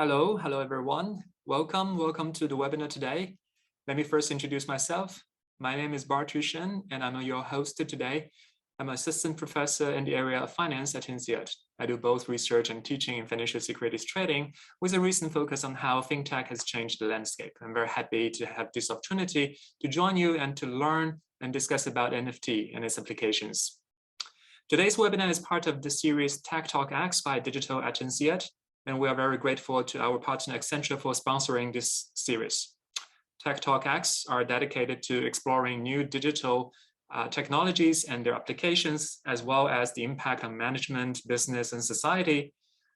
Hello everyone. Welcome to the webinar today. Let me first introduce myself. My name is Bart Yueshen and I'm your host today. I'm an assistant professor in the area of finance at INSEAD. I do both research and teaching in financial securities trading with a recent focus on how fintech has changed the landscape. I'm very happy to have this opportunity to join you and to learn and discuss about NFT and its applications. Today's webinar is part of the series Tech Talk X by Digital at INSEAD. And we are very grateful to our partner Accenture for sponsoring this series. Tech Talk X are dedicated to exploring new digital technologies and their applications, as well as the impact on management, business, and society.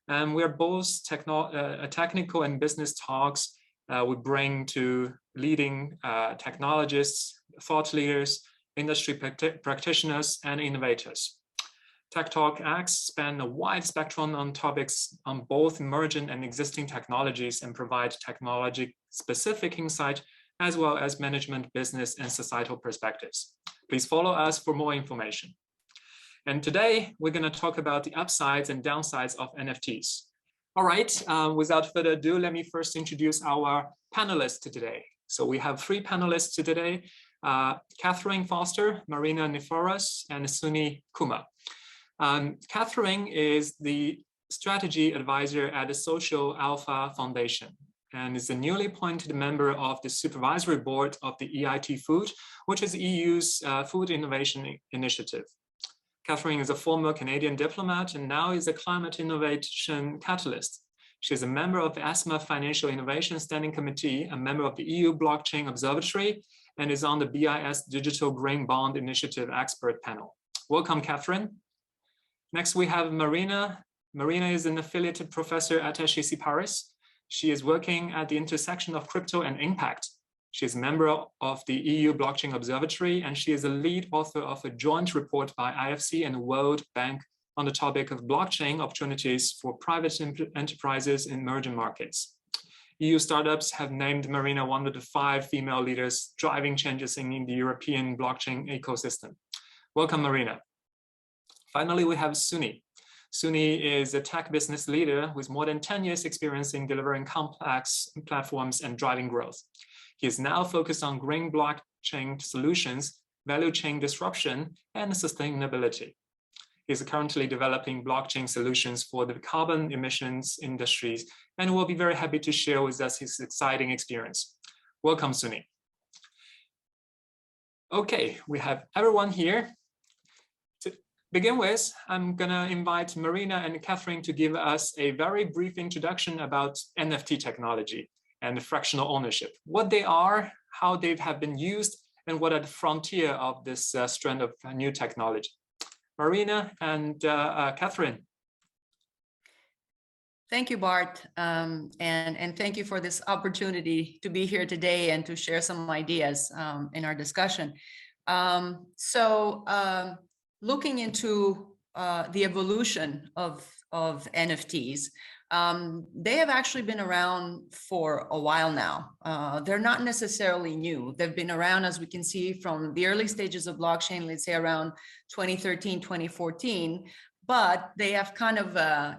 And we are both technical and business talks we bring to leading technologists, thought leaders, industry practitioners, and innovators. Tech Talk X span a wide spectrum on topics on both emergent and existing technologies and provide technology-specific insight, as well as management, business, and societal perspectives. Please follow us for more information. And today, we're going to talk about the upsides and downsides of NFTs. All right, without further ado, let me first introduce our panelists today. So we have three panelists today, Katherine Foster, Marina Niforos, and Suni Kumar. Katherine is the strategy advisor at the Social Alpha Foundation and is a newly appointed member of the supervisory board of the EIT Food, which is the EU's food innovation initiative. Katherine is a former Canadian diplomat and now is a climate innovation catalyst. She is a member of the ESMA Financial Innovation Standing Committee, a member of the EU Blockchain Observatory, and is on the BIS Digital Green Bond Initiative expert panel. Welcome, Katherine. Next, we have Marina. Marina is an affiliated professor at HEC Paris. She is working at the intersection of crypto and impact. She is a member of the EU Blockchain Observatory, and she is a lead author of a joint report by IFC and the World Bank on the topic of blockchain opportunities for private enterprises in emerging markets. EU startups have named Marina one of the 5 female leaders driving changes in the European blockchain ecosystem. Welcome, Marina. Finally, we have Suni. Suni is a tech business leader with more than 10 years experience in delivering complex platforms and driving growth. He is now focused on green blockchain solutions, value chain disruption, and sustainability. He is currently developing blockchain solutions for the carbon emissions industries and will be very happy to share with us his exciting experience. Welcome, Suni. Okay, we have everyone here. Begin with, I'm gonna invite Marina and Katherine to give us a very brief introduction about NFT technology and fractional ownership, what they are, how they have been used, and what are the frontier of this strand of new technology. Marina and Katherine. Thank you, Bart, and thank you for this opportunity to be here today and to share some ideas in our discussion. Looking into the evolution of NFTs, they have actually been around for a while now. They're not necessarily new. They've been around, as we can see, from the early stages of blockchain, let's say around 2013, 2014, but they have kind of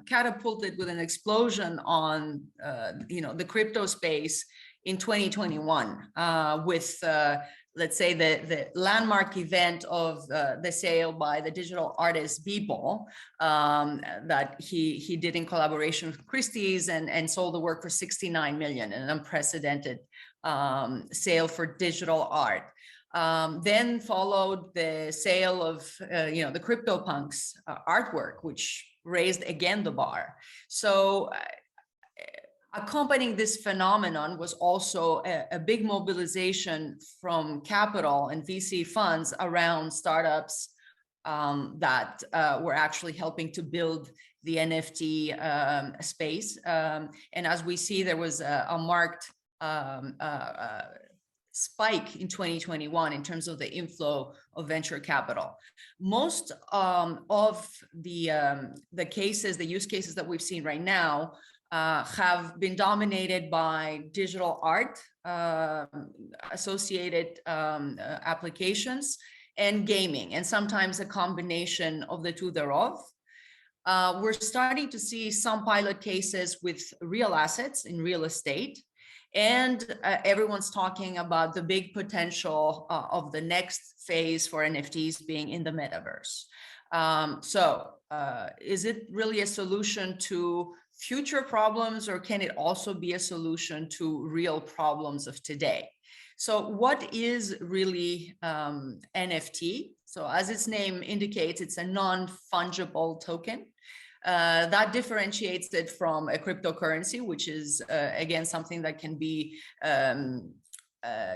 catapulted with an explosion on the crypto space in 2021 with let's say the landmark event of the sale by the digital artist Beeple that he did in collaboration with Christie's and sold the work for 69 million, an unprecedented sale for digital art. Then followed the sale of the CryptoPunks artwork, which raised again the bar. So accompanying this phenomenon was also a big mobilization from capital and VC funds around startups that were actually helping to build the NFT space. And as we see, there was a marked spike in 2021 in terms of the inflow of venture capital. Most of the cases, the use cases that we've seen right now have been dominated by digital art, associated applications, and gaming, and sometimes a combination of the two thereof. We're starting to see some pilot cases with real assets in real estate. And everyone's talking about the big potential of the next phase for NFTs being in the metaverse. Is it really a solution to future problems, or can it also be a solution to real problems of today? So what is really NFT? So as its name indicates, it's a non-fungible token. That differentiates it from a cryptocurrency, which is, again, something that can be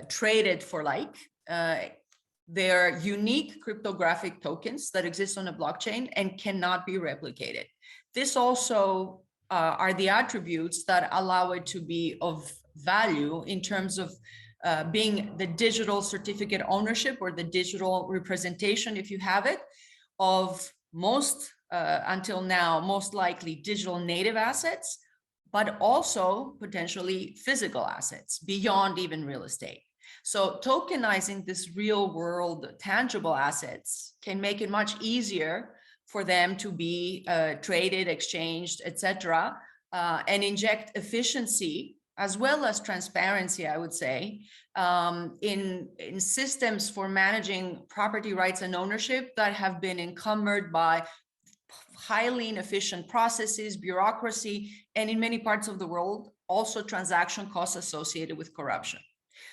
traded for like. They're unique cryptographic tokens that exist on a blockchain and cannot be replicated. This also are the attributes that allow it to be of value in terms of being the digital certificate ownership or the digital representation, if you have it, of most until now, most likely digital native assets, but also potentially physical assets beyond even real estate. So tokenizing this real world tangible assets can make it much easier for them to be traded, exchanged, etc., and inject efficiency as well as transparency, I would say, in systems for managing property rights and ownership that have been encumbered by highly inefficient processes, bureaucracy, and in many parts of the world, also transaction costs associated with corruption.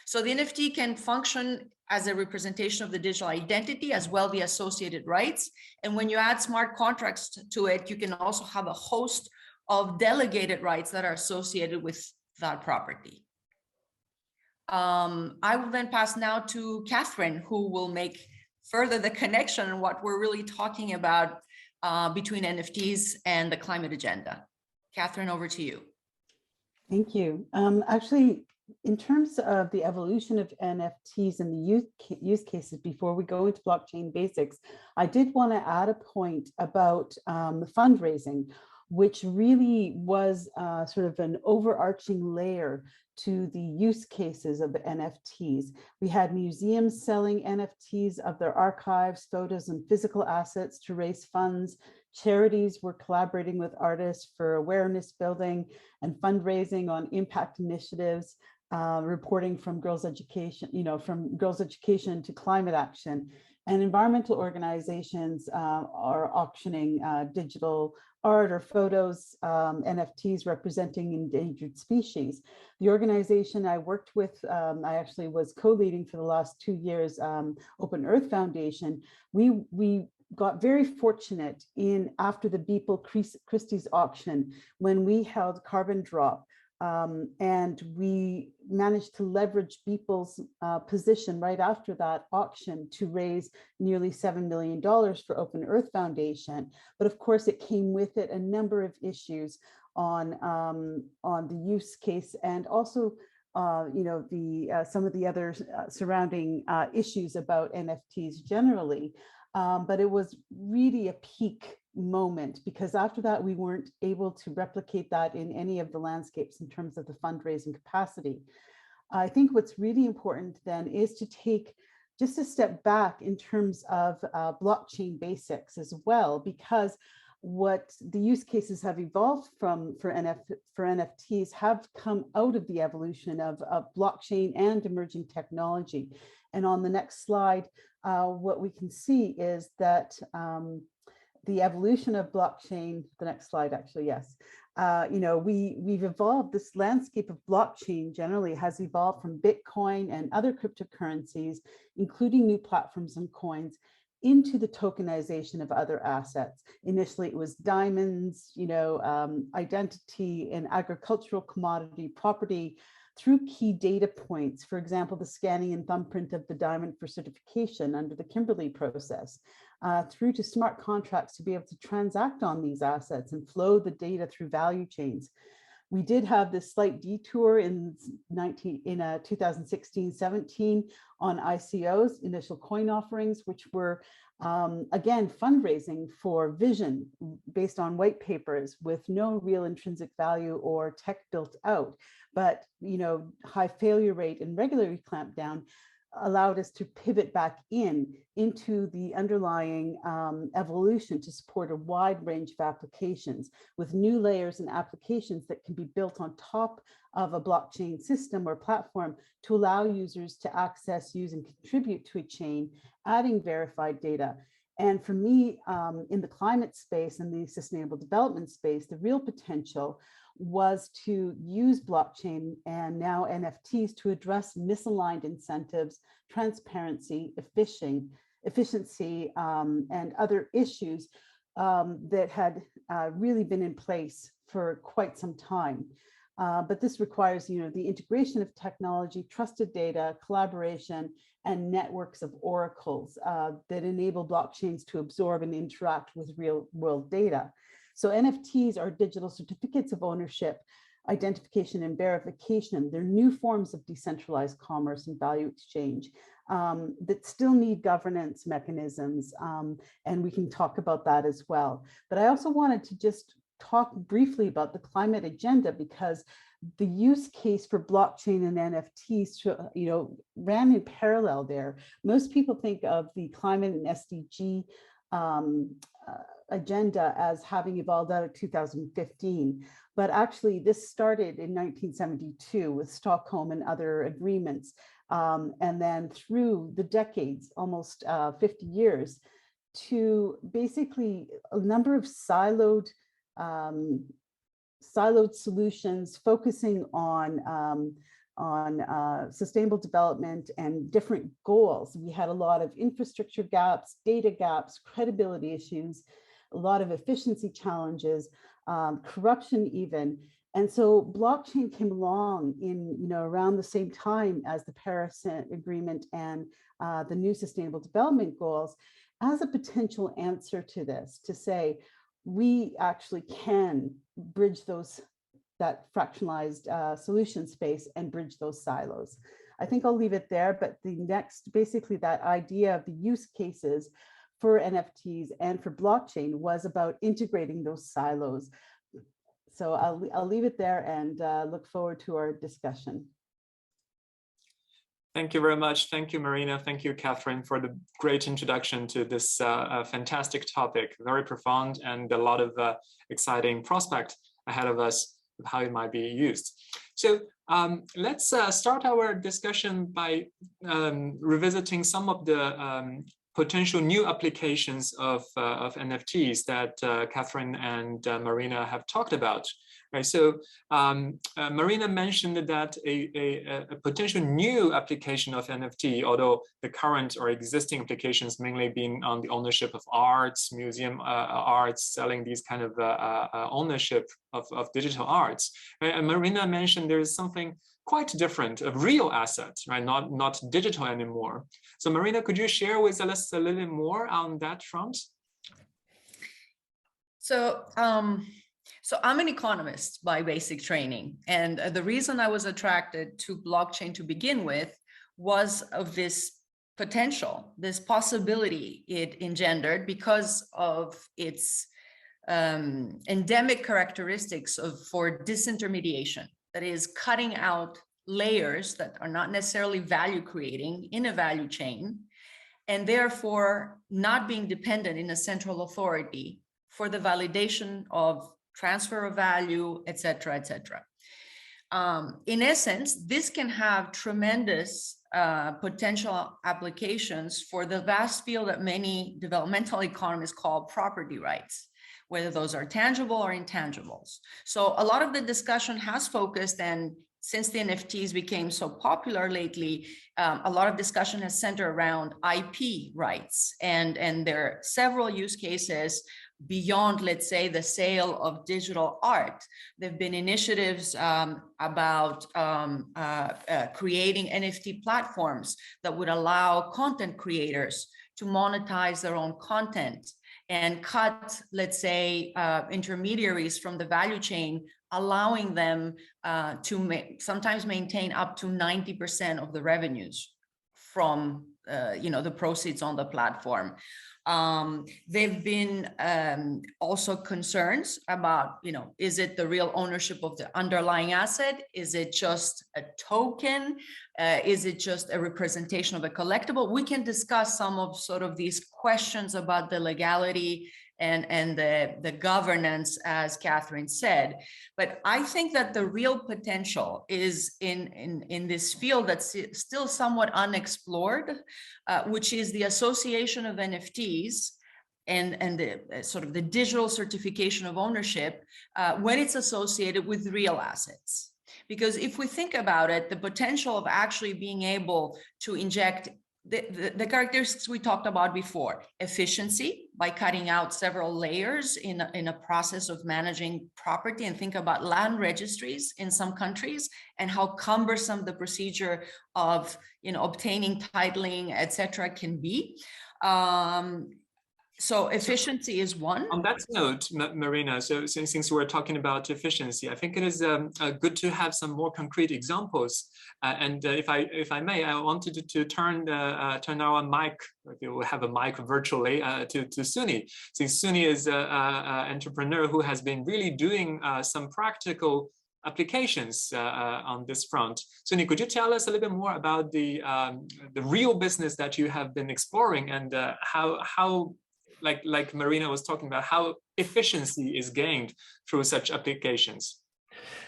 So the NFT can function as a representation of the digital identity as well the associated rights. And when you add smart contracts to it, you can also have a host of delegated rights that are associated with that property. I will then pass now to Katherine, who will make further the connection and what we're really talking about between NFTs and the climate agenda. Katherine, over to you. Thank you. Actually, in terms of the evolution of NFTs and the use cases, before we go into blockchain basics, I did want to add a point about the fundraising, which really was sort of an overarching layer to the use cases of the NFTs. We had museums selling NFTs of their archives, photos, and physical assets to raise funds. Charities were collaborating with artists for awareness building and fundraising on impact initiatives, reporting from girls' education, from girls' education to climate action. And environmental organizations are auctioning digital art or photos, NFTs representing endangered species. The organization I worked with, I actually was co-leading for the last 2 years, Open Earth Foundation. We got very fortunate after the Beeple Christie's auction when we held Carbon Drop. And we managed to leverage Beeple's position right after that auction to raise nearly $7 million for Open Earth Foundation. But of course, it came with it a number of issues on the use case and also some of the other surrounding issues about NFTs generally. But it was really a peak moment because after that, we weren't able to replicate that in any of the landscapes in terms of the fundraising capacity. I think what's really important then is to take just a step back in terms of blockchain basics as well, because what the use cases have evolved for NFTs have come out of the evolution of blockchain and emerging technology. And on the next slide, what we can see is that the evolution of blockchain, the next slide actually, yes. We've evolved, this landscape of blockchain generally has evolved from Bitcoin and other cryptocurrencies, including new platforms and coins, into the tokenization of other assets. Initially, it was diamonds, identity and agricultural commodity property, through key data points, for example, the scanning and thumbprint of the diamond for certification under the Kimberley process, through to smart contracts to be able to transact on these assets and flow the data through value chains. We did have this slight detour in 2016-17 on ICOs, initial coin offerings, which were again fundraising for vision based on white papers with no real intrinsic value or tech built out, but high failure rate and regulatory clampdown allowed us to pivot back into the underlying evolution to support a wide range of applications with new layers and applications that can be built on top of a blockchain system or platform to allow users to access, use, and contribute to a chain, adding verified data. And for me, in the climate space and the sustainable development space, the real potential was to use blockchain and now NFTs to address misaligned incentives, transparency, efficiency, and other issues that had really been in place for quite some time. But this requires, the integration of technology, trusted data, collaboration, and networks of oracles that enable blockchains to absorb and interact with real world data. So NFTs are digital certificates of ownership, identification, and verification. They're new forms of decentralized commerce and value exchange that still need governance mechanisms. And we can talk about that as well. But I also wanted to just talk briefly about the climate agenda, because the use case for blockchain and NFTs, ran in parallel there. Most people think of the climate and SDG agenda as having evolved out of 2015, but actually this started in 1972 with Stockholm and other agreements, and then through the decades, almost 50 years, to basically a number of siloed solutions focusing on sustainable development and different goals. We had a lot of infrastructure gaps, data gaps, credibility issues, a lot of efficiency challenges, corruption even. And so blockchain came along in, around the same time as the Paris Agreement and the new Sustainable Development Goals as a potential answer to this, to say, we actually can bridge that fractionalized solution space and bridge those silos. I think I'll leave it there, but the next, basically that idea of the use cases for NFTs and for blockchain was about integrating those silos. So I'll leave it there and look forward to our discussion. Thank you very much. Thank you, Marina. Thank you, Catherine, for the great introduction to this fantastic topic. Very profound and a lot of exciting prospect ahead of us of how it might be used. So let's start our discussion by revisiting some of the potential new applications of NFTs that Catherine and Marina have talked about. Right, so Marina mentioned that a potential new application of NFT, although the current or existing applications mainly being on the ownership of arts, museum arts, selling these kind of ownership of digital arts. Right? And Marina mentioned there is something quite different, a real asset, right? Not digital anymore. So Marina, could you share with us a little bit more on that front? So I'm an economist by basic training. And the reason I was attracted to blockchain to begin with was of this potential, this possibility it engendered because of its endemic characteristics for disintermediation. That is, cutting out layers that are not necessarily value creating in a value chain, and therefore not being dependent in a central authority for the validation of transfer of value, et cetera, et cetera. In essence, this can have tremendous potential applications for the vast field that many developmental economists call property rights, whether those are tangible or intangibles. So a lot of the discussion has focused, and since the NFTs became so popular lately, a lot of discussion has centered around IP rights. And there are several use cases beyond, let's say, the sale of digital art. There have been initiatives about creating NFT platforms that would allow content creators to monetize their own content and cut, let's say, intermediaries from the value chain, allowing them to sometimes maintain up to 90% of the revenues from the proceeds on the platform. There've been also concerns about, is it the real ownership of the underlying asset? Is it just a token? Is it just a representation of a collectible? We can discuss some of sort of these questions about the legality and the governance, as Katherine said. But I think that the real potential is in this field that's still somewhat unexplored, which is the association of NFTs and the sort of the digital certification of ownership when it's associated with real assets. Because if we think about it, the potential of actually being able to inject the characteristics we talked about before, efficiency by cutting out several layers in a process of managing property, and think about land registries in some countries and how cumbersome the procedure of obtaining titling, etc., can be. So efficiency is one. On that note, Marina, so since we're talking about efficiency, I think it is good to have some more concrete examples. And if I may, I wanted to turn our mic, if you have a mic virtually, to Suni. Since Suni is an entrepreneur who has been really doing some practical applications on this front. Suni, could you tell us a little bit more about the real business that you have been exploring, and how like Marina was talking about, how efficiency is gained through such applications?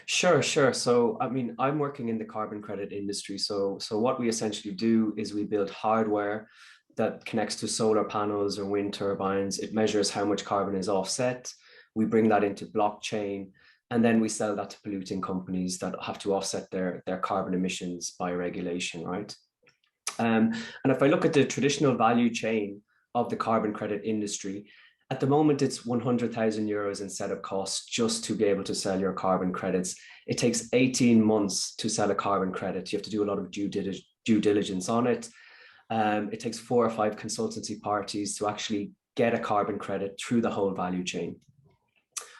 Sure. So, I mean, I'm working in the carbon credit industry. So what we essentially do is we build hardware that connects to solar panels or wind turbines. It measures how much carbon is offset. We bring that into blockchain, and then we sell that to polluting companies that have to offset their carbon emissions by regulation, right? And if I look at the traditional value chain of the carbon credit industry, at the moment, it's 100,000 euros in setup costs just to be able to sell your carbon credits. It takes 18 months to sell a carbon credit. You have to do a lot of due diligence on it. It takes 4 or 5 consultancy parties to actually get a carbon credit through the whole value chain.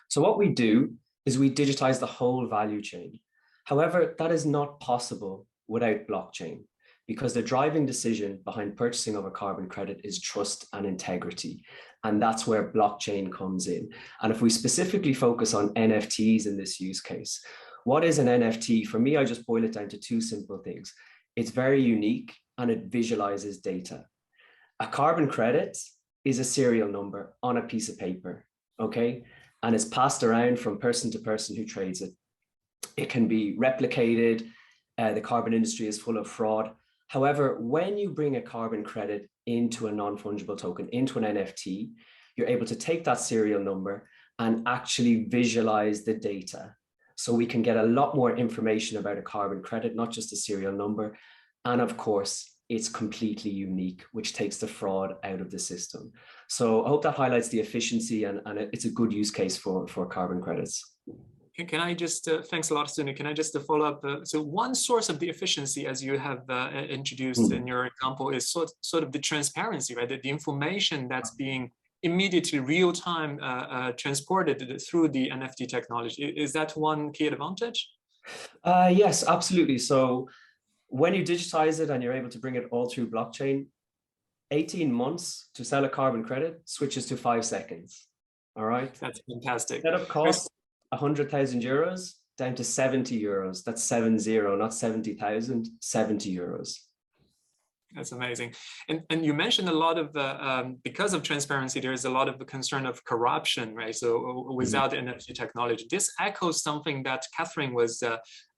So what we do is we digitize the whole value chain. However, that is not possible without blockchain, because the driving decision behind purchasing of a carbon credit is trust and integrity. And that's where blockchain comes in. And if we specifically focus on NFTs in this use case, what is an NFT? For me, I just boil it down to 2 simple things. It's very unique and it visualizes data. A carbon credit is a serial number on a piece of paper, okay? And it's passed around from person to person who trades it. It can be replicated. The carbon industry is full of fraud. However, when you bring a carbon credit into a non-fungible token, into an NFT, you're able to take that serial number and actually visualize the data. So we can get a lot more information about a carbon credit, not just a serial number. And of course, it's completely unique, which takes the fraud out of the system. So I hope that highlights the efficiency, and it's a good use case for carbon credits. Can I just, thanks a lot, Suni. Can I just follow up? So one source of the efficiency, as you have introduced in your example, is sort of the transparency, right? The information that's being immediately real-time transported through the NFT technology. Is that one key advantage? Yes, absolutely. So when you digitize it and you're able to bring it all through blockchain, 18 months to sell a carbon credit switches to 5 seconds. All right. That's fantastic. Setup cost 100,000 euros down to 70 euros. That's 70, not 70,000, 70 euros. That's amazing. And you mentioned a lot of, because of transparency, there is a lot of the concern of corruption, right? So without NFT technology, this echoes something that Katherine was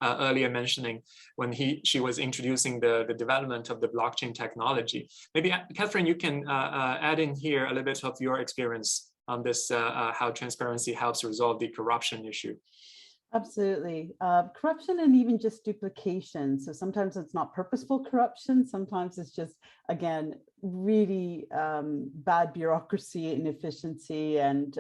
earlier mentioning when she was introducing the development of the blockchain technology. Maybe Katherine, you can add in here a little bit of your experience on this, how transparency helps resolve the corruption issue. Absolutely. Corruption and even just duplication. So sometimes it's not purposeful corruption. Sometimes it's just, again, really bad bureaucracy, inefficiency. And,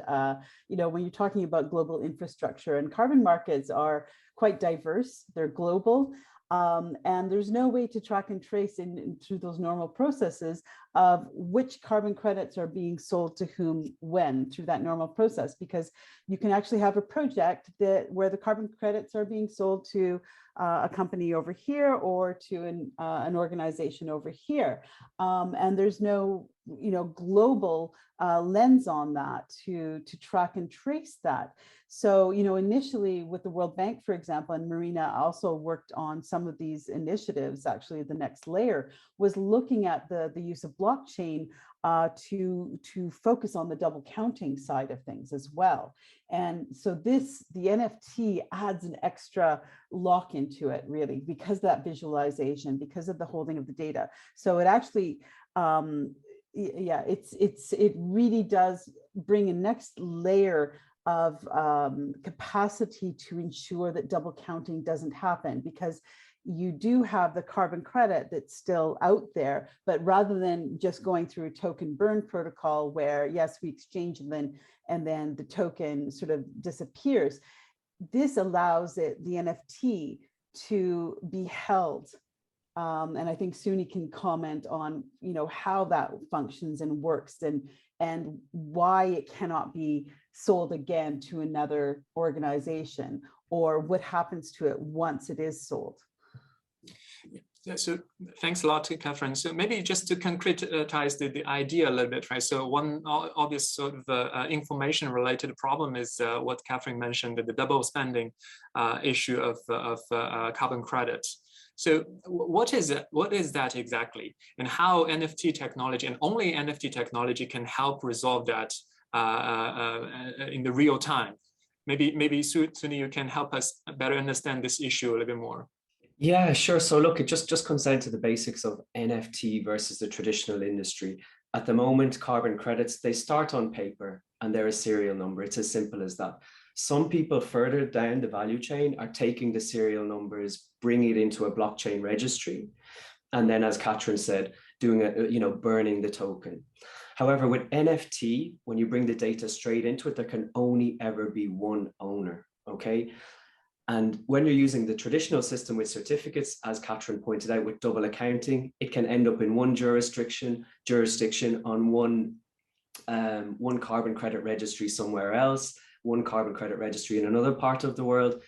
when you're talking about global infrastructure, and carbon markets are quite diverse, they're global. And there's no way to track and trace through those normal processes of which carbon credits are being sold to whom when through that normal process, because you can actually have a project where the carbon credits are being sold to a company over here or to an organization over here. And there's no global lens on that to track and trace that. So, initially with the World Bank, for example, and Marina also worked on some of these initiatives, actually the next layer was looking at the use of blockchain to focus on the double counting side of things as well. And so the NFT adds an extra lock into it, really, because of that visualization, because of the holding of the data. So it actually, it really does bring a next layer of capacity to ensure that double counting doesn't happen, because you do have the carbon credit that's still out there, but rather than just going through a token burn protocol where, yes, we exchange and then the token sort of disappears, this allows the NFT to be held. And I think Suni can comment on, how that functions and works and why it cannot be sold again to another organization, or what happens to it once it is sold. Yeah, so thanks a lot, Katherine. So maybe just to concretize the idea a little bit, right? So one obvious sort of information related problem is what Katherine mentioned, the double spending issue of carbon credits. So what is it? What is that exactly? And how NFT technology, and only NFT technology, can help resolve that in the real time? Maybe Suni, you can help us better understand this issue a little bit more. Yeah, sure. So look, it just comes down to the basics of NFT versus the traditional industry. At the moment, carbon credits, they start on paper and they're a serial number. It's as simple as that. Some people further down the value chain are taking the serial numbers, bringing it into a blockchain registry, and then, as Katherine said, doing burning the token. However, with NFT, when you bring the data straight into it, there can only ever be one owner, okay? And when you're using the traditional system with certificates, as Katherine pointed out, with double accounting, it can end up in one jurisdiction on one carbon credit registry somewhere else, one carbon credit registry in another part of the world.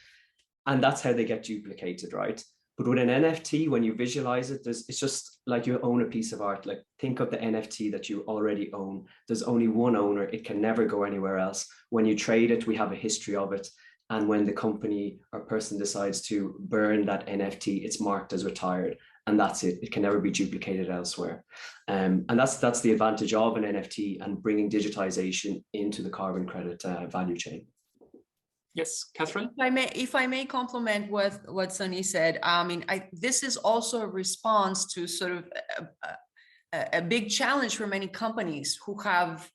And that's how they get duplicated, right? But with an NFT, when you visualize it, it's just like you own a piece of art. Like, think of the NFT that you already own. There's only one owner. It can never go anywhere else. When you trade it, we have a history of it. And when the company or person decides to burn that NFT, it's marked as retired, and that's it. It can never be duplicated elsewhere. And that's the advantage of an NFT and bringing digitization into the carbon credit value chain. Yes, Katherine? If I may complement what Suni said, I mean, this is also a response to sort of a big challenge for many companies who have,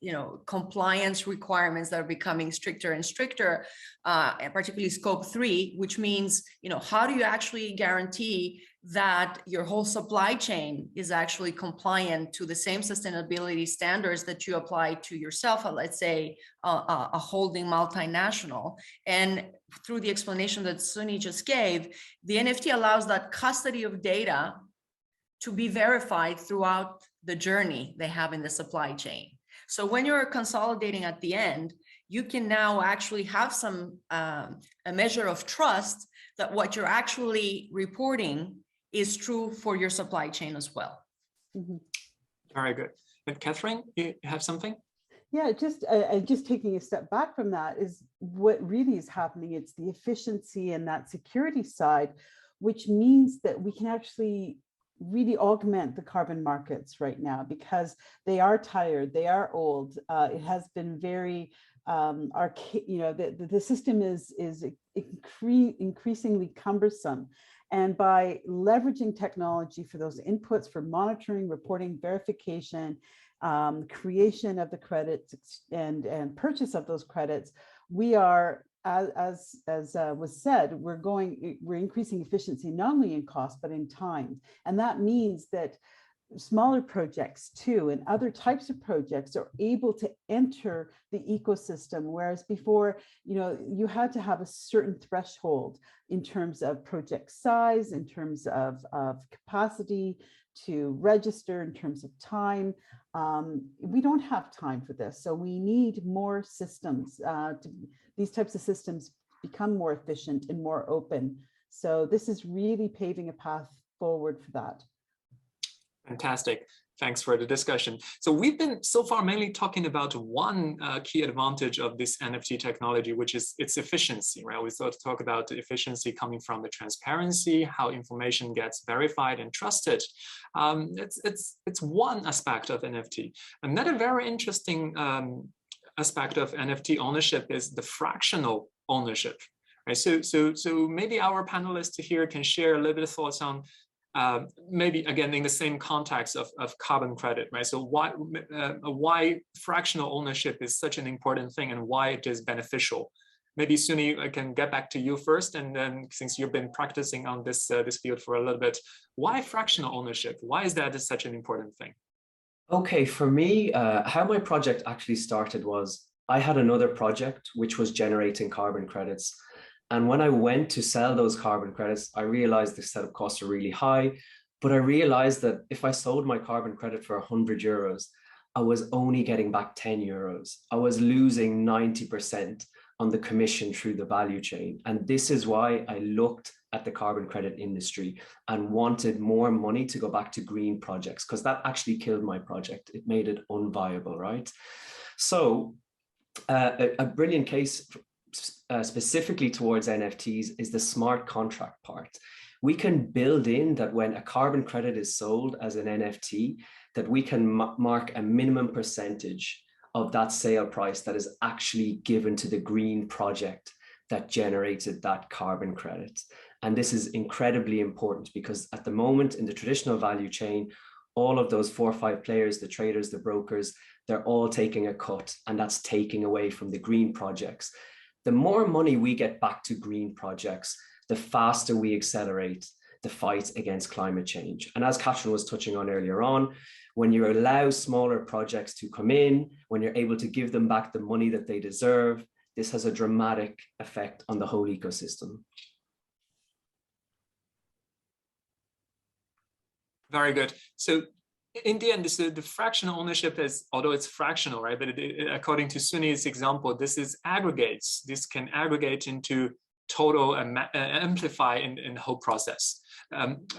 compliance requirements that are becoming stricter and stricter, and particularly scope 3, which means, how do you actually guarantee that your whole supply chain is actually compliant to the same sustainability standards that you apply to yourself, let's say a holding multinational. And through the explanation that Suni just gave, the NFT allows that custody of data to be verified throughout the journey they have in the supply chain. So when you're consolidating at the end, you can now actually have some a measure of trust that what you're actually reporting is true for your supply chain as well. Mm-hmm. Very good. And Katherine, you have something? Yeah, just taking a step back from that is what really is happening. It's the efficiency and that security side, which means that we can actually really augment the carbon markets right now, because they are tired, they are old. It has been very the system is increasingly cumbersome. And by leveraging technology for those inputs for monitoring, reporting, verification, creation of the credits and purchase of those credits, we are, as was said, we're increasing efficiency not only in cost but in time. And that means that smaller projects too, and other types of projects are able to enter the ecosystem, whereas before, you had to have a certain threshold in terms of project size, in terms of capacity to register, in terms of time. We don't have time for this, so we need more systems. These types of systems become more efficient and more open. So this is really paving a path forward for that. Fantastic. Thanks for the discussion. So we've been so far mainly talking about one key advantage of this NFT technology, which is its efficiency, right? We sort of talk about the efficiency coming from the transparency, how information gets verified and trusted. It's one aspect of NFT. Another very interesting aspect of NFT ownership is the fractional ownership, right? So maybe our panelists here can share a little bit of thoughts on maybe again in the same context of carbon credit, right? So why fractional ownership is such an important thing and why it is beneficial. Maybe Suni, I can get back to you first, and then since you've been practicing on this field for a little bit, why fractional ownership? Why is that such an important thing? Okay, for me, how my project actually started was I had another project which was generating carbon credits. And when I went to sell those carbon credits, I realized the setup costs are really high, but I realized that if I sold my carbon credit for 100 euros, I was only getting back 10 euros. I was losing 90% on the commission through the value chain. And this is why I looked at the carbon credit industry and wanted more money to go back to green projects, because that actually killed my project. It made it unviable, right? So a brilliant case specifically towards NFTs is the smart contract part. We can build in that when a carbon credit is sold as an NFT, that we can mark a minimum percentage of that sale price that is actually given to the green project that generated that carbon credit. And this is incredibly important because at the moment in the traditional value chain, all of those 4 or 5 players, the traders, the brokers, they're all taking a cut, and that's taking away from the green projects. The more money we get back to green projects, the faster we accelerate the fight against climate change. And as Katherine was touching on earlier on, when you allow smaller projects to come in, when you're able to give them back the money that they deserve, this has a dramatic effect on the whole ecosystem. Very good. So in the end, the fractional ownership is, although it's fractional, right? But according to Suni's example, this is aggregates. This can aggregate into total and amplify in the whole process.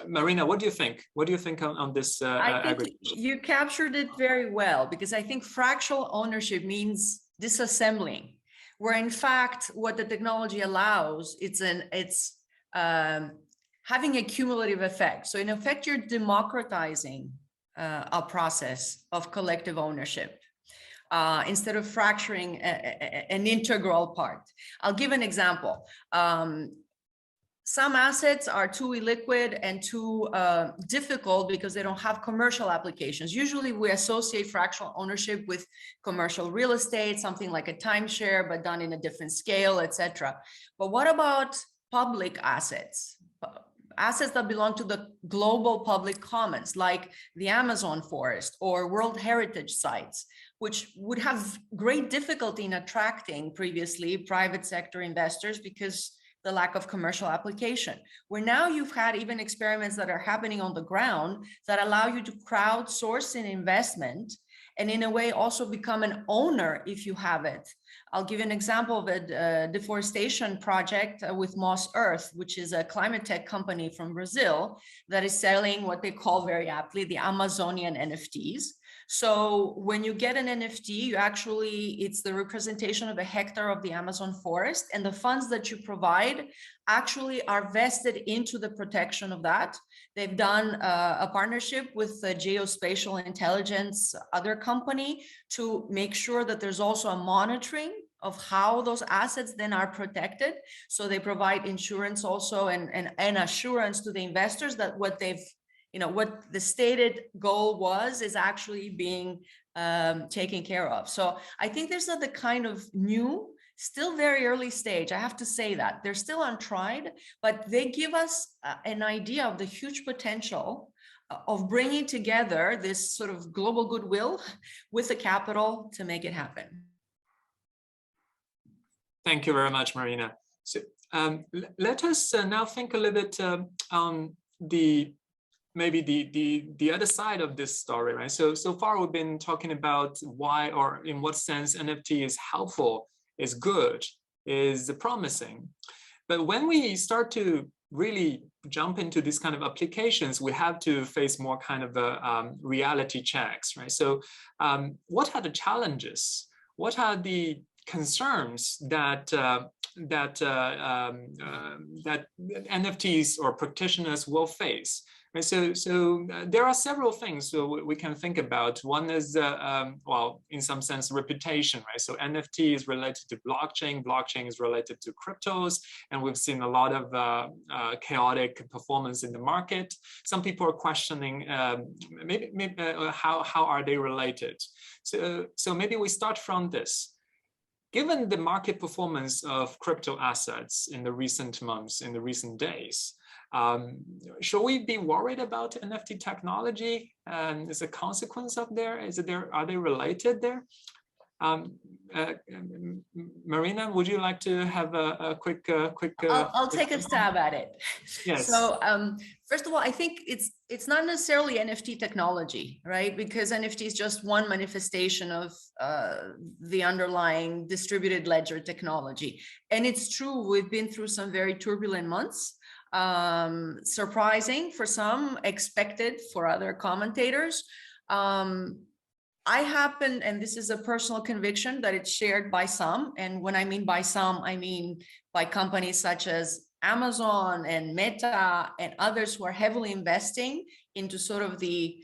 Marina, what do you think? What do you think on this aggregation? You captured it very well, because I think fractional ownership means disassembling, where in fact, what the technology allows, it's having a cumulative effect. So in effect, you're democratizing a process of collective ownership instead of fracturing an integral part. I'll give an example. Some assets are too illiquid and too difficult because they don't have commercial applications. Usually we associate fractional ownership with commercial real estate, something like a timeshare, but done in a different scale, etc. But what about public assets? Assets that belong to the global public commons, like the Amazon forest or World Heritage sites, which would have great difficulty in attracting previously private sector investors because the lack of commercial application. Where now you've had even experiments that are happening on the ground that allow you to crowdsource an investment and in a way also become an owner if you have it. I'll give you an example of a deforestation project with Moss Earth, which is a climate tech company from Brazil that is selling what they call very aptly the Amazonian NFTs. So when you get an NFT, you actually, it's the representation of a hectare of the Amazon forest, and the funds that you provide actually are vested into the protection of that. They've done a partnership with the geospatial intelligence other company to make sure that there's also a monitoring of how those assets then are protected. So they provide insurance also and assurance to the investors that what they've, what the stated goal was is actually being taken care of. So I think there's the kind of new, still very early stage. I have to say that they're still untried, but they give us an idea of the huge potential of bringing together this sort of global goodwill with the capital to make it happen. Thank you very much, Marina. So let us now think a little bit on maybe the other side of this story, right? So far we've been talking about why or in what sense NFT is helpful, is good, is promising. But when we start to really jump into these kind of applications, we have to face more kind of reality checks, right? So what are the challenges? What are the concerns that NFTs or practitioners will face? Right, so there are several things we can think about. One is, well, in some sense, reputation, right? So NFT is related to blockchain, blockchain is related to cryptos, and we've seen a lot of chaotic performance in the market. Some people are questioning maybe how are they related? So maybe we start from this. Given the market performance of crypto assets in the recent months, in the recent days, should we be worried about NFT technology as a consequence of there? Are they related there? Marina, would you like to have a quick? I'll take a stab at it. Yes. So first of all, I think it's not necessarily NFT technology, right? Because NFT is just one manifestation of the underlying distributed ledger technology. And it's true, we've been through some very turbulent months. Surprising for some, expected for other commentators. I happen, and this is a personal conviction, that it's shared by some. And when I mean by some, I mean by companies such as Amazon and Meta and others who are heavily investing into sort of the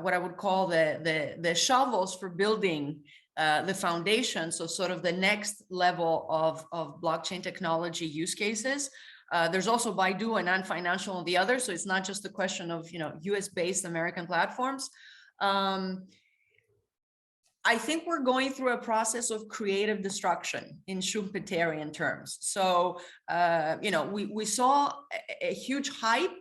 what I would call the shovels for building the foundation. So sort of the next level of blockchain technology use cases. There's also Baidu and non-financial on the other. So it's not just a question of, US-based American platforms. I think we're going through a process of creative destruction in Schumpeterian terms. So, we saw a huge hype.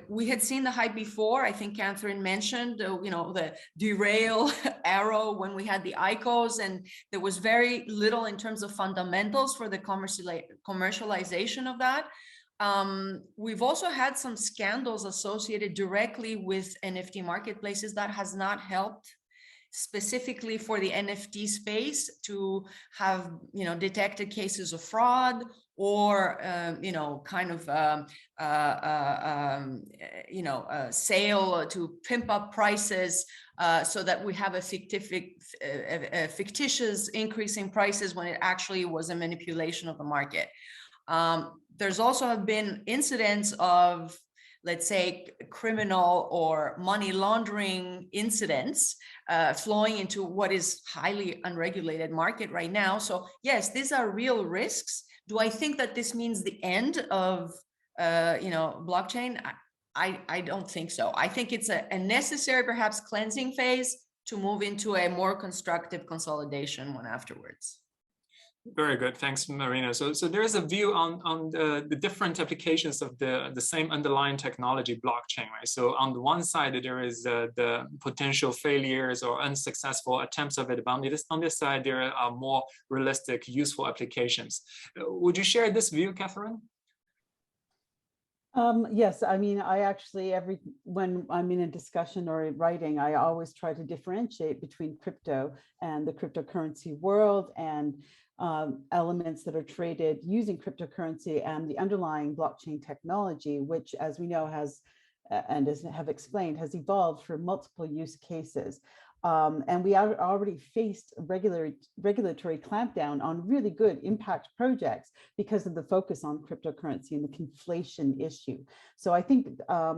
We had seen the hype before. I think Katherine mentioned, the derail arrow when we had the ICOs, and there was very little in terms of fundamentals for the commercialization of that. We've also had some scandals associated directly with NFT marketplaces that has not helped, specifically for the NFT space, to have detected cases of fraud or sale to pimp up prices so that we have a fictitious increase in prices when it actually was a manipulation of the market. There's also been incidents of, let's say, criminal or money laundering incidents flowing into what is highly unregulated market right now. So yes, these are real risks. Do I think that this means the end of blockchain? I don't think so. I think it's a necessary, perhaps, cleansing phase to move into a more constructive consolidation one afterwards. Very good, thanks, Marina. So there is a view on the different applications of the same underlying technology, blockchain, right? So on the one side, there is the potential failures or unsuccessful attempts of it, but on this side, there are more realistic, useful applications. Would you share this view, Katherine? Yes, I mean, I actually, when I'm in a discussion or writing, I always try to differentiate between crypto and the cryptocurrency world and elements that are traded using cryptocurrency and the underlying blockchain technology, which, as we know, has and as have explained, has evolved for multiple use cases. And we are already faced regulatory clampdown on really good impact projects because of the focus on cryptocurrency and the conflation issue. So I think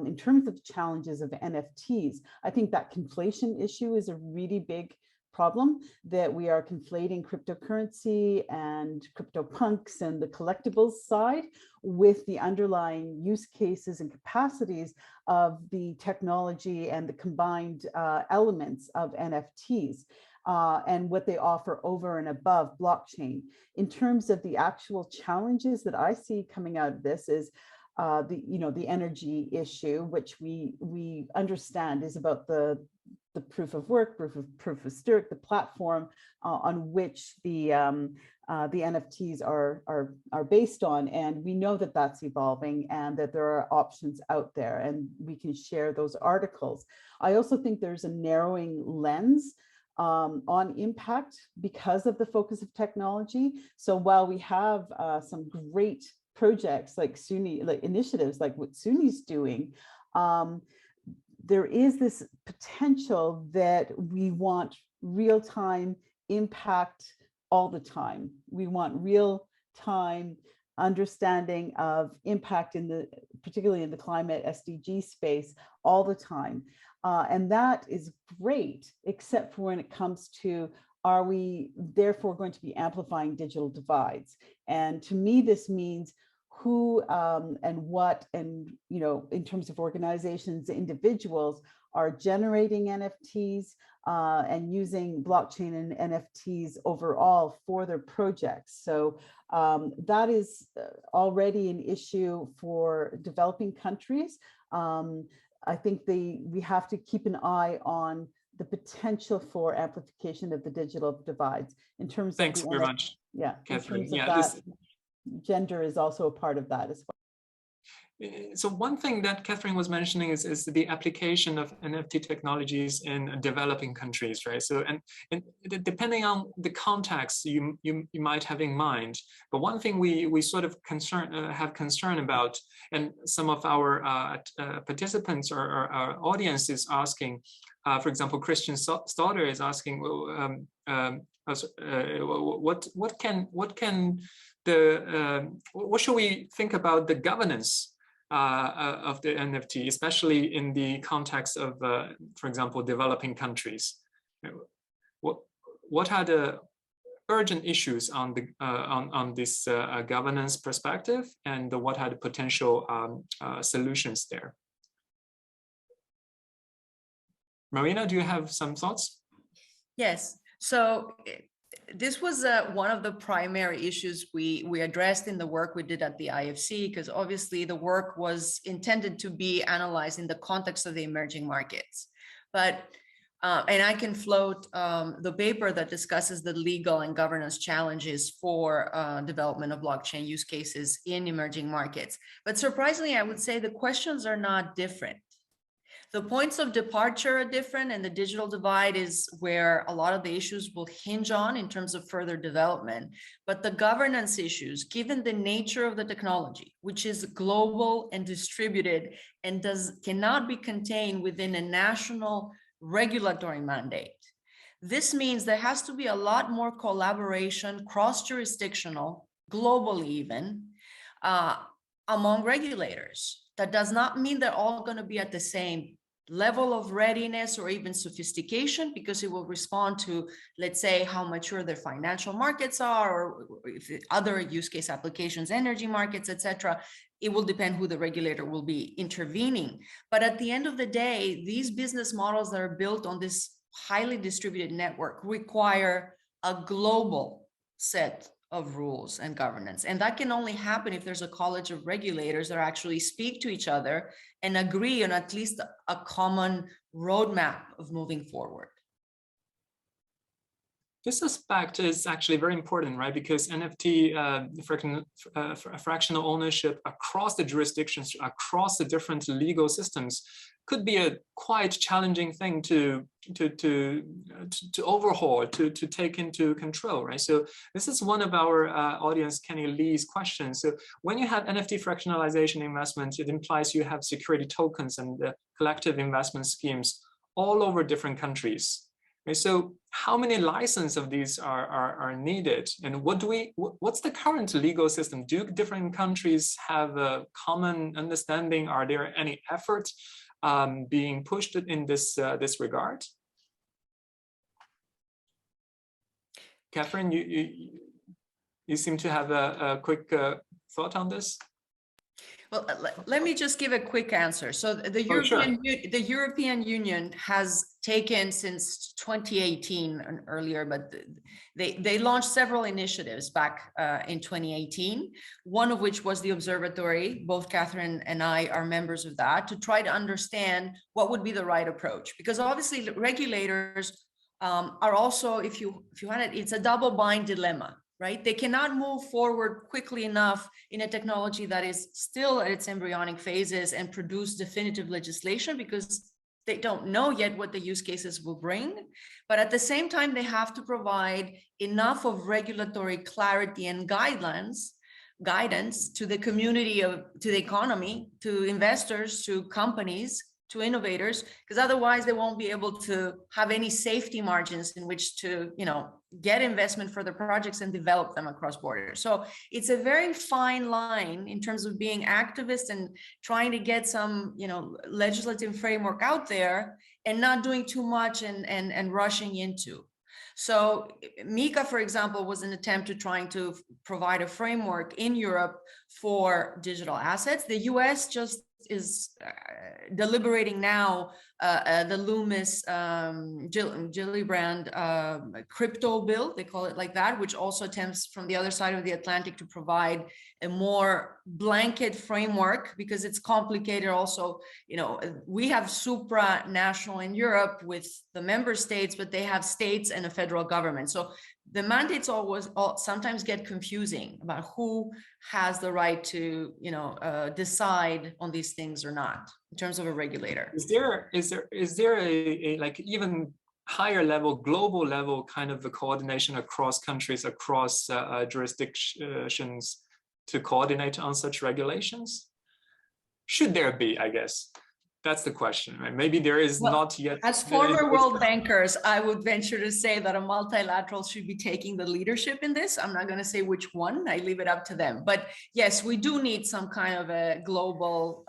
in terms of challenges of NFTs, I think that conflation issue is a really big problem, that we are conflating cryptocurrency and CryptoPunks and the collectibles side with the underlying use cases and capacities of the technology and the combined elements of NFTs and what they offer over and above blockchain. In terms of the actual challenges that I see coming out of this is the energy issue, which we understand is about the proof of work, proof of stake, the platform on which the NFTs are based on, and we know that that's evolving and that there are options out there, and we can share those articles. I also think there's a narrowing lens on impact because of the focus of technology. So while we have some great projects like SUNY, like initiatives like what SUNY's doing, there is this potential that we want real-time impact all the time. We want real-time understanding of impact particularly in the climate SDG space all the time. And that is great, except for when it comes to, are we therefore going to be amplifying digital divides? And to me, this means who and what, and in terms of organizations, individuals are generating NFTs and using blockchain and NFTs overall for their projects. So that is already an issue for developing countries. I think we have to keep an eye on the potential for amplification of the digital divides in terms of Thanks very much. Yeah, Katherine. in terms of that, gender is also a part of that as well. So one thing that Katherine was mentioning is the application of NFT technologies in developing countries, right? So and depending on the context you might have in mind, but one thing we sort of have concern about, and some of our participants or our audience is asking, for example, Christian Stoddard is asking, what should we think about the governance of the NFT, especially in the context of, for example, developing countries? What are the urgent issues on the on this governance perspective, and what are the potential solutions there? Marina, do you have some thoughts? Yes. So this was one of the primary issues we addressed in the work we did at the IFC, because obviously the work was intended to be analyzed in the context of the emerging markets. But, and I can float the paper that discusses the legal and governance challenges for development of blockchain use cases in emerging markets. But surprisingly, I would say the questions are not different. The points of departure are different, and the digital divide is where a lot of the issues will hinge on in terms of further development. But the governance issues, given the nature of the technology, which is global and distributed and cannot be contained within a national regulatory mandate. This means there has to be a lot more collaboration, cross-jurisdictional, globally even, among regulators. That does not mean they're all going to be at the same level of readiness or even sophistication, because it will respond to, let's say, how mature their financial markets are, or if other use case applications, energy markets, etc. It will depend who the regulator will be intervening. But at the end of the day, these business models that are built on this highly distributed network require a global set of rules and governance. And that can only happen if there's a college of regulators that actually speak to each other and agree on at least a common roadmap of moving forward. This aspect is actually very important, right? Because NFT fractional ownership across the jurisdictions, across the different legal systems, could be a quite challenging thing to overhaul, to take into control, right? So this is one of our audience, Kenny Lee's questions. So when you have NFT fractionalization investments, it implies you have security tokens and collective investment schemes all over different countries. Okay, so how many licenses of these are needed, and what's the current legal system? Do different countries have a common understanding? Are there any efforts being pushed in this regard? Katherine, you seem to have a quick thought on this. Well, let me just give a quick answer. So the European Union has taken since 2018 and earlier, but they launched several initiatives back in 2018, one of which was the observatory. Both Katherine and I are members of that, to try to understand what would be the right approach. Because obviously regulators are also, if you want it, it's a double bind dilemma. Right? They cannot move forward quickly enough in a technology that is still at its embryonic phases and produce definitive legislation, because they don't know yet what the use cases will bring. But at the same time, they have to provide enough of regulatory clarity and guidance to the community, to the economy, to investors, to companies, to innovators, because otherwise they won't be able to have any safety margins in which to, get investment for the projects and develop them across borders. So it's a very fine line in terms of being activist and trying to get some, legislative framework out there and not doing too much and rushing into. So MiCA, for example, was an attempt to trying to provide a framework in Europe for digital assets. The US just is deliberating now the Loomis Gillibrand crypto bill, they call it like that, which also attempts from the other side of the Atlantic to provide a more blanket framework, because it's complicated also. We have supranational in Europe with the member states, but they have states and a federal government. So the mandates sometimes get confusing about who has the right to, decide on these things or not in terms of a regulator. Is there a like even higher level, global level kind of a coordination across countries, across jurisdictions to coordinate on such regulations? Should there be, I guess? That's the question, right? Maybe there is not yet. As former world bankers, I would venture to say that a multilateral should be taking the leadership in this. I'm not going to say which one, I leave it up to them. But yes, we do need some kind of a global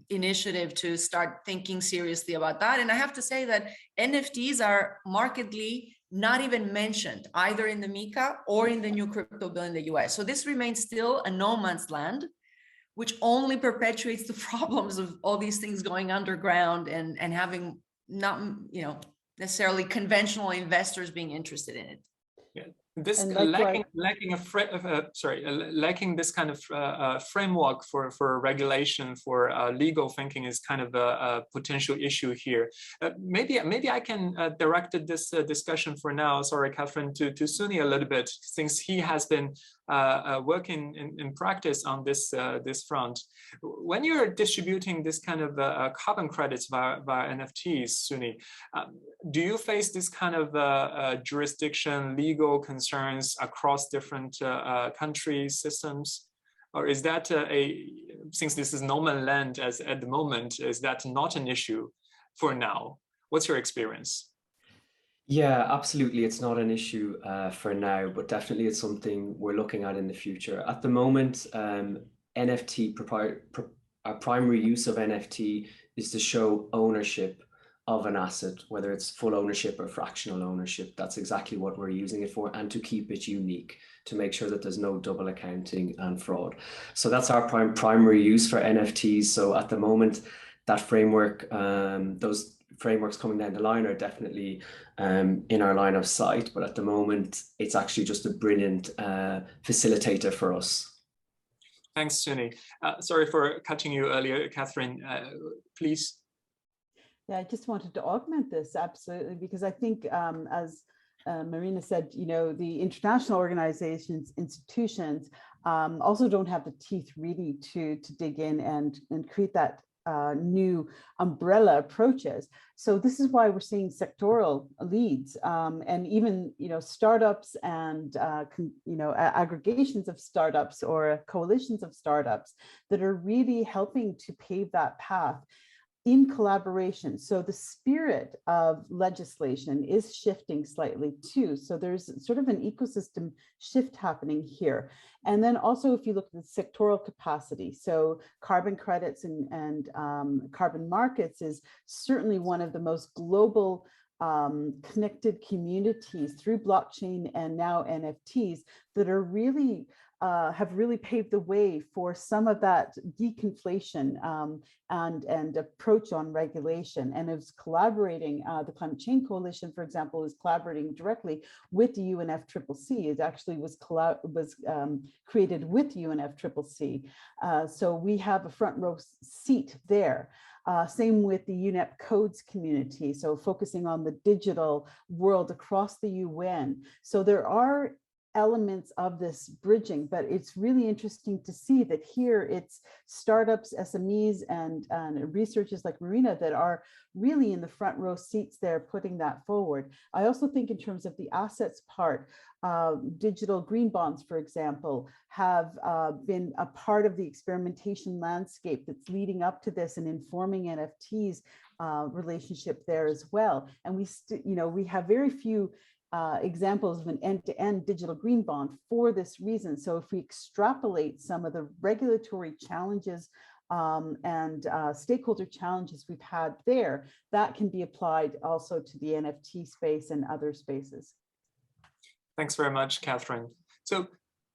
initiative to start thinking seriously about that. And I have to say that NFTs are markedly not even mentioned either in the MiCA or in the new crypto bill in the US. So this remains still a no man's land, which only perpetuates the problems of all these things going underground and having not, necessarily conventional investors being interested in it. Yeah, this lacking this kind of framework for regulation, for legal thinking is kind of a potential issue here. Maybe I can direct this discussion for now. Sorry, Katherine, to Suni a little bit, since he has been working in practice on this front. When you're distributing this kind of carbon credits via NFTs, Suni, do you face this kind of jurisdiction, legal concerns across different countries, systems? Or is that since this is no man's land at the moment, is that not an issue for now? What's your experience? Yeah, absolutely. It's not an issue for now, but definitely it's something we're looking at in the future. At the moment, our primary use of NFT is to show ownership of an asset, whether it's full ownership or fractional ownership. That's exactly what we're using it for, and to keep it unique, to make sure that there's no double accounting and fraud. So that's our primary use for NFTs. So at the moment, that framework, those frameworks coming down the line are definitely in our line of sight, but at the moment it's actually just a brilliant facilitator for us. Thanks, Suni. Sorry for cutting you earlier, Katherine, please. Yeah, I just wanted to augment this, absolutely, because I think as Marina said, the international organizations, institutions also don't have the teeth really to dig in and create that new umbrella approaches. So this is why we're seeing sectoral leads and even startups and aggregations of startups or coalitions of startups that are really helping to pave that path in collaboration. So the spirit of legislation is shifting slightly too. So there's sort of an ecosystem shift happening here. And then also if you look at the sectoral capacity, so carbon credits and carbon markets is certainly one of the most global connected communities through blockchain and now NFTs that are really have really paved the way for some of that deconflation and approach on regulation, and is collaborating. The Climate Change Coalition, for example, is collaborating directly with the UNFCCC. It actually was created with UNFCCC. So we have a front row seat there. Same with the UNEP codes community, so focusing on the digital world across the UN. So there are elements of this bridging, but it's really interesting to see that here it's startups, SMEs, and researchers like Marina that are really in the front row seats there, putting that forward. I also think in terms of the assets part, digital green bonds, for example, have been a part of the experimentation landscape that's leading up to this and informing NFTs relationship there as well. And we have very few examples of an end-to-end digital green bond for this reason. So if we extrapolate some of the regulatory challenges and stakeholder challenges we've had there, that can be applied also to the NFT space and other spaces. Thanks very much, Katherine. So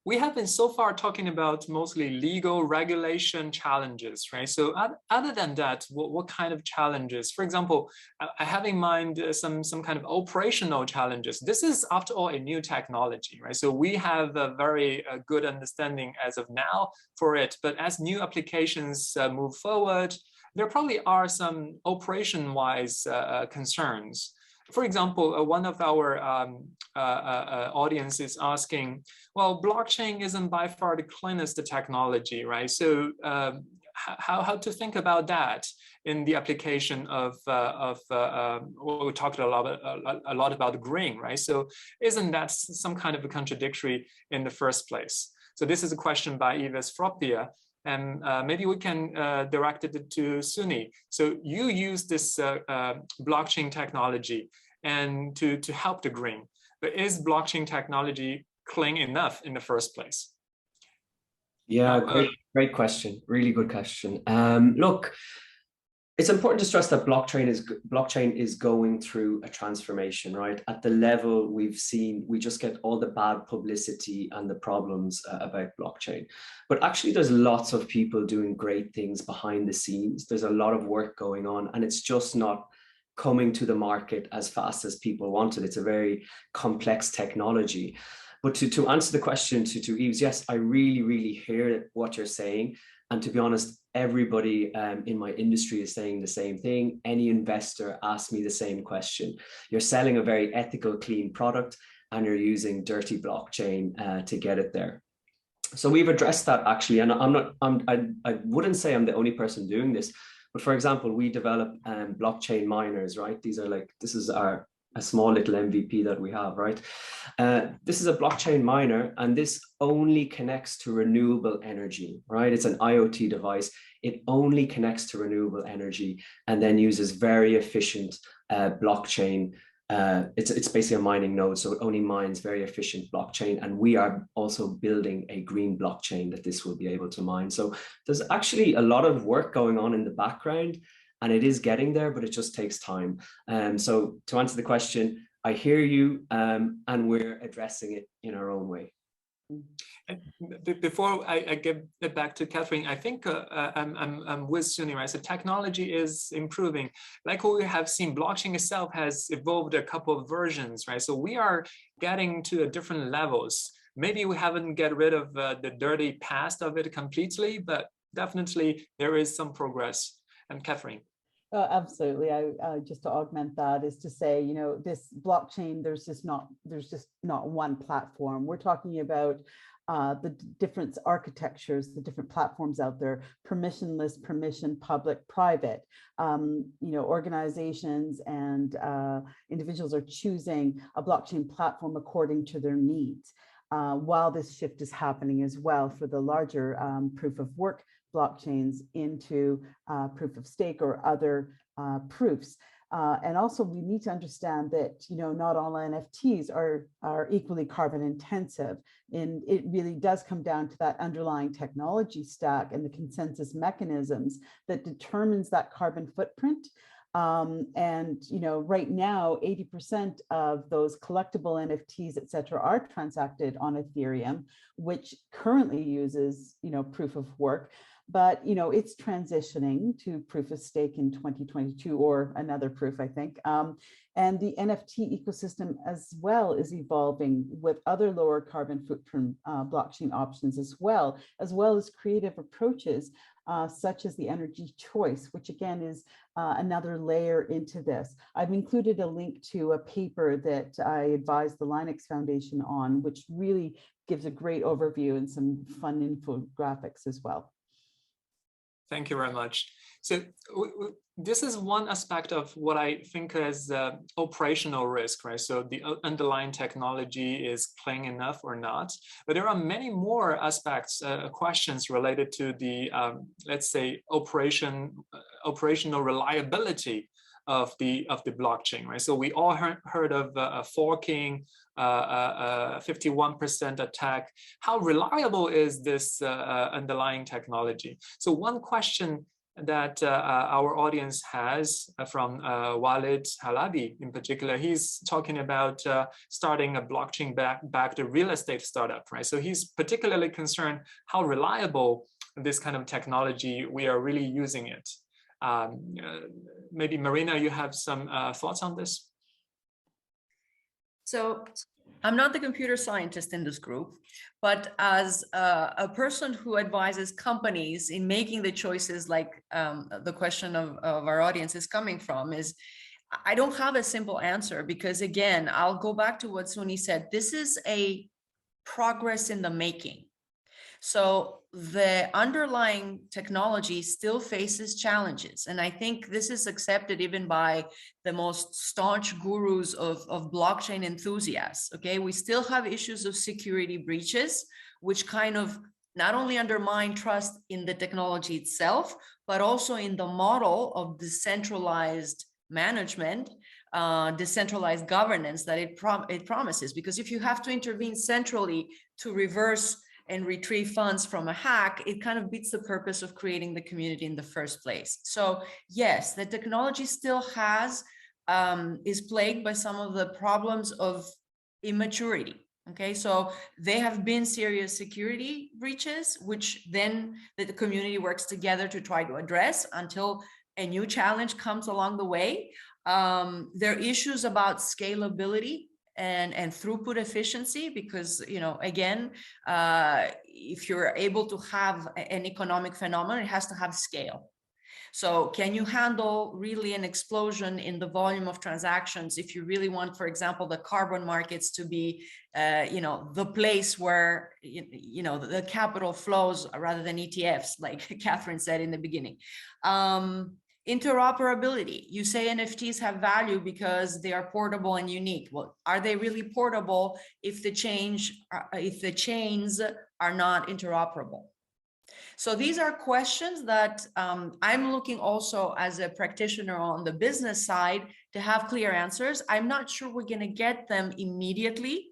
we have been so far talking about mostly legal regulation challenges, right? So other than that, what kind of challenges? For example, I have in mind some kind of operational challenges. This is, after all, a new technology, right? So we have a very good understanding as of now for it, but as new applications move forward, there probably are some operation-wise concerns. For example, one of our audience is asking, well, blockchain isn't by far the cleanest technology, right? So how to think about that in the application of we talked a lot about green, right? So isn't that some kind of a contradictory in the first place? So this is a question by Yves Fropia. And maybe we can direct it to Suni. So you use this blockchain technology and to help the green, but is blockchain technology clean enough in the first place? Yeah, great question. Really good question. Look, it's important to stress that blockchain is going through a transformation, right? At the level we've seen, we just get all the bad publicity and the problems about blockchain. But actually, there's lots of people doing great things behind the scenes. There's a lot of work going on, and it's just not coming to the market as fast as people wanted. It's a very complex technology. But to answer the question to Yves, yes, I really hear what you're saying. And to be honest, everybody in my industry is saying the same thing. Any investor asks me the same question. You're selling a very ethical, clean product, and you're using dirty blockchain to get it there. So we've addressed that actually, and I wouldn't say I'm the only person doing this. But for example, we develop blockchain miners, right? This is a small little MVP that we have, right? This is a blockchain miner, and this only connects to renewable energy, right? It's an IoT device. It only connects to renewable energy and then uses very efficient blockchain. It's basically a mining node, so it only mines very efficient blockchain. And we are also building a green blockchain that this will be able to mine. So there's actually a lot of work going on in the background, and it is getting there, but it just takes time. So to answer the question, I hear you, and we're addressing it in our own way. Before I give it back to Katherine, I think I'm with Suni, right? So technology is improving. Like we have seen, blockchain itself has evolved a couple of versions, right? So we are getting to different levels. Maybe we haven't get rid of the dirty past of it completely, but definitely there is some progress. And Katherine. Absolutely. I just to augment that is to say, you know, this blockchain, there's just not one platform. We're talking about the different architectures, the different platforms out there: permissionless, permission, public, private. You know, organizations and individuals are choosing a blockchain platform according to their needs. While this shift is happening as well for the larger proof of work blockchains into proof of stake or other proofs. And also we need to understand that, you know, not all NFTs are equally carbon intensive. And it really does come down to that underlying technology stack and the consensus mechanisms that determines that carbon footprint. And, right now, 80% of those collectible NFTs, et cetera, are transacted on Ethereum, which currently uses, proof of work. But, it's transitioning to proof of stake in 2022 or another proof, I think. And the NFT ecosystem as well is evolving with other lower carbon footprint blockchain options as well as creative approaches such as the energy choice, which again is another layer into this. I've included a link to a paper that I advised the Linux Foundation on, which really gives a great overview and some fun infographics as well. Thank you very much. So this is one aspect of what I think is operational risk, right? So the underlying technology is clean enough or not, but there are many more aspects, questions related to the, let's say, operational reliability of the blockchain, right? So we all heard of forking, 51% attack. How reliable is this underlying technology? So one question that our audience has from Walid Halabi in particular, he's talking about starting a blockchain-backed real estate startup, right? So he's particularly concerned how reliable this kind of technology, we are really using it. Maybe Marina, you have some thoughts on this? So I'm not the computer scientist in this group, but as a person who advises companies in making the choices, like the question of our audience is coming from, is I don't have a simple answer, because again, I'll go back to what Suni said. This is a progress in the making. So the underlying technology still faces challenges. And I think this is accepted even by the most staunch gurus of blockchain enthusiasts. Okay, we still have issues of security breaches, which kind of not only undermine trust in the technology itself, but also in the model of decentralized management, decentralized governance that it promises. Because if you have to intervene centrally to reverse and retrieve funds from a hack, it kind of beats the purpose of creating the community in the first place. So yes, the technology still is plagued by some of the problems of immaturity. Okay, so there have been serious security breaches, which then the community works together to try to address until a new challenge comes along the way. There are issues about scalability and throughput efficiency, because, again, if you're able to have an economic phenomenon, it has to have scale. So can you handle really an explosion in the volume of transactions if you really want, for example, the carbon markets to be, the place where, the capital flows rather than ETFs, like Katherine said in the beginning. Interoperability. You say NFTs have value because they are portable and unique. Well, are they really portable if the chains are not interoperable? So these are questions that I'm looking also as a practitioner on the business side to have clear answers. I'm not sure we're going to get them immediately.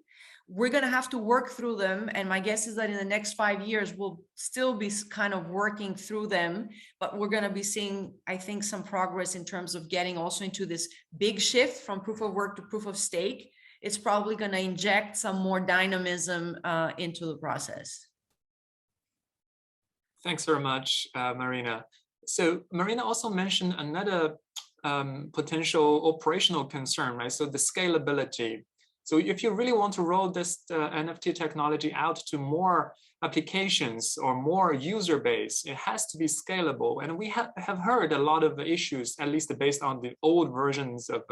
We're going to have to work through them. And my guess is that in the next 5 years, we'll still be kind of working through them, but we're going to be seeing, I think, some progress in terms of getting also into this big shift from proof of work to proof of stake. It's probably going to inject some more dynamism into the process. Thanks very much, Marina. So Marina also mentioned another potential operational concern, right? So the scalability. So if you really want to roll this NFT technology out to more applications or more user base, it has to be scalable. And we have heard a lot of issues, at least based on the old versions of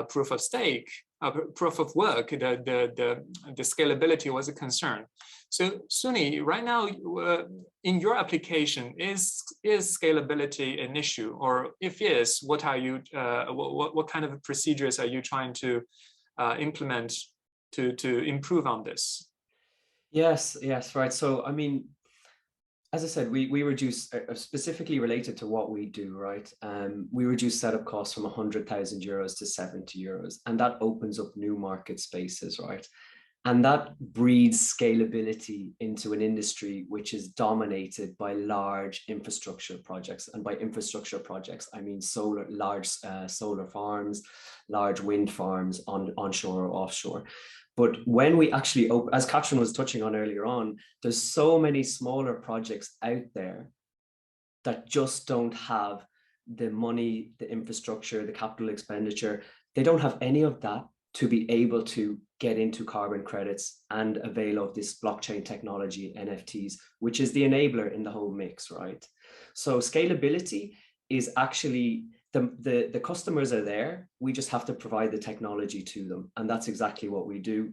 proof of stake, proof of work, the scalability was a concern. So Suni, right now, in your application, is scalability an issue? Or if yes, what are you, what kind of procedures are you trying to implement to improve on this? Yes, right. So, I mean, as I said, we reduce, specifically related to what we do, right? We reduce setup costs from 100,000 euros to 70 euros, and that opens up new market spaces, right? And that breeds scalability into an industry which is dominated by large infrastructure projects. And by infrastructure projects, I mean large solar farms, large wind farms onshore or offshore. But when we actually, as Katherine was touching on earlier on, there's so many smaller projects out there that just don't have the money, the infrastructure, the capital expenditure. They don't have any of that to be able to get into carbon credits and avail of this blockchain technology, NFTs, which is the enabler in the whole mix, right? So scalability is actually, the customers are there. We just have to provide the technology to them. And that's exactly what we do.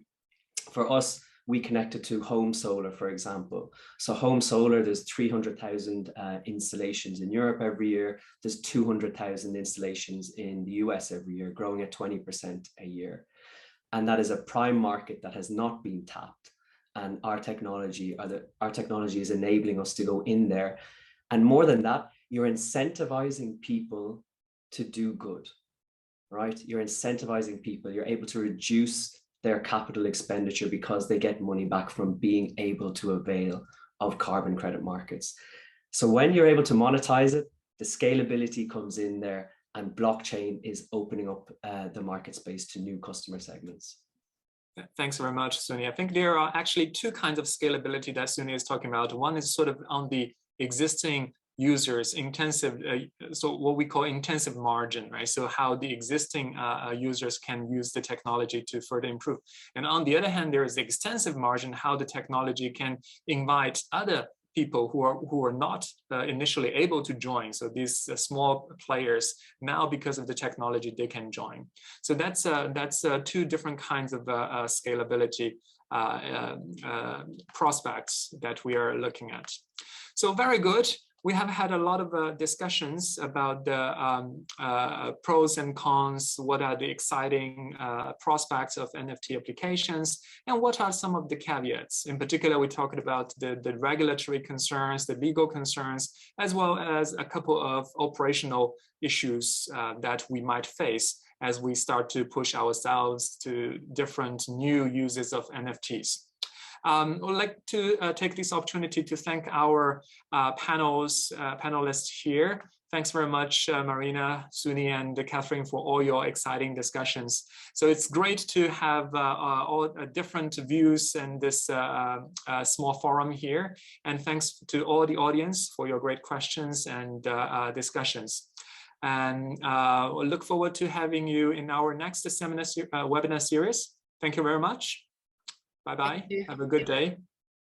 For us, we connected to home solar, for example. So home solar, there's 300,000 installations in Europe every year. There's 200,000 installations in the US every year, growing at 20% a year. And that is a prime market that has not been tapped. And our technology is enabling us to go in there. And more than that, you're incentivizing people to do good, right? You're incentivizing people. You're able to reduce their capital expenditure because they get money back from being able to avail of carbon credit markets. So when you're able to monetize it, the scalability comes in there, and blockchain is opening up the market space to new customer segments. Thanks very much, Suni. I think there are actually two kinds of scalability that Suni is talking about. One is sort of on the existing users, intensive, so what we call intensive margin, right? So how the existing users can use the technology to further improve. And on the other hand, there is the extensive margin, how the technology can invite other people who are not initially able to join. So these small players now, because of the technology, they can join. So that's two different kinds of scalability prospects that we are looking at. So very good. We have had a lot of discussions about the pros and cons, what are the exciting prospects of NFT applications, and what are some of the caveats. In particular, we talked about the regulatory concerns, the legal concerns, as well as a couple of operational issues that we might face as we start to push ourselves to different new uses of NFTs. I would like to take this opportunity to thank our panelists here. Thanks very much, Marina, Suni, and Katherine, for all your exciting discussions. So it's great to have all different views in this small forum here. And thanks to all the audience for your great questions and discussions. And we'll look forward to having you in our next webinar series. Thank you very much. Bye-bye. Have a good day.